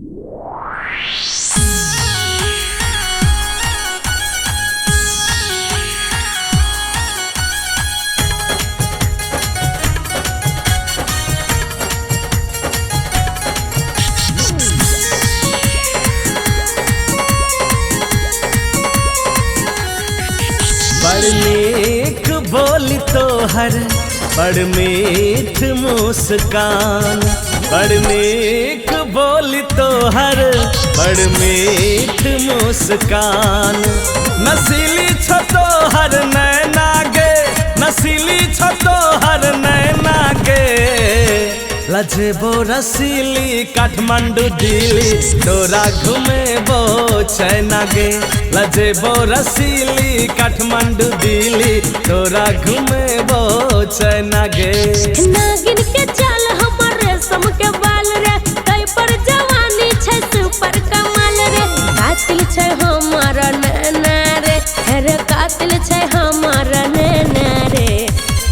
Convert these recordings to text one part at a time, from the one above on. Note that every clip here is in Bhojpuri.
बड़ नीक बोली तोहर बड़ मीठ मुस्कान, बड़ नीक बोली तोहर बड़ मीठ मुस्कान। नसीली छो तोहर नैना गे, नसीली छो तोहर नैना गे। लजेबो रसीली काठमांडू दिल्ली, तोरा घुमेबो चाइना गे। लजेबो रसीली काठमांडू दिल्ली, तोरा घुमेबो चाइना गे। नागिन के चाल हमर रेशम के बाल रे, कई पर जवानी छै सुपर कमाल रे। कातिल छै हमर नैना रे, रे कातिल छै हमर नैना रे।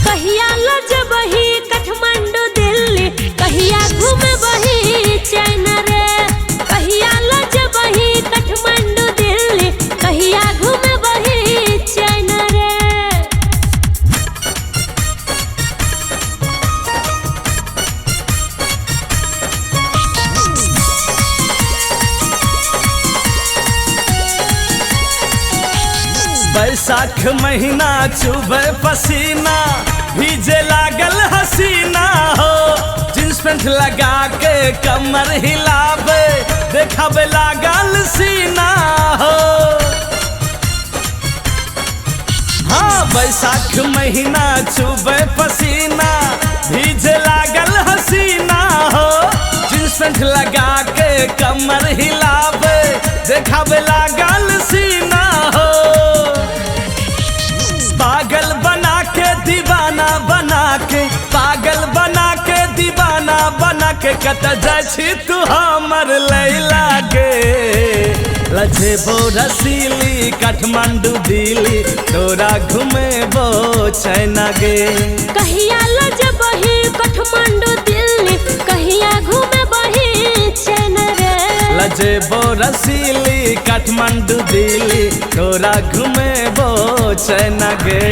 कहिया लजबही काठमांडू दिल्ली, कहिया घुमबही चाइना रे। कहिया लजबही काठमांडू दिल्ली, कहिया घुमबही चाइना रे। बैसाख महीना चुबे पसीना, भीजे लागल हसीना हो। जींस पैंट लगा के कमर हिलावे, देखावे लागल सीना हो। हाँ बैसाख महीना चुबे पसीना, भीजे लागल हसीना हो। जींस पैंट लगा के कमर हिलावे, देखावे लागल सीना हो। पागल बना के दीवाना बना के, पागल बना के दीवाना बना के, कत जाइ छी तू हमर लैला गे। लजेबो रसीली काठमांडू दिल्ली, तोरा घुमेबो चाइना गे। कहिया लजबही काठमांडू दिल्ली, कहिया घुमबही चाइना रे। लजेबो रसीली काठमांडू दिल्ली, तोरा घुमेबो चाइना गे।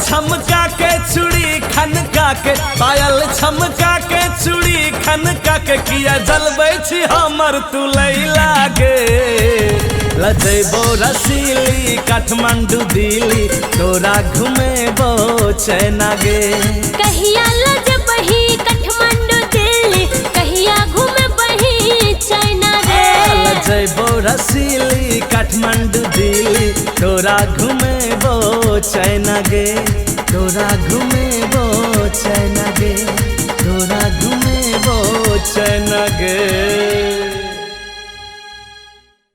छमका के चूड़ी खनका के, पायल छमका के चूड़ी खनका के, किया जलबै छी हमर तू लैला गे। लजेबो रसीली काठमांडू दिल्ली, तोरा घुमेबो चाइना गे। कहिया लजबही काठमांडू दिल्ली, कहिया घुमबही चाइना रे। लजेबो रसीली काठमांडू दिल्ली, तोरा घुमेबो चाइना गे। तोरा घुमेबो चाइना।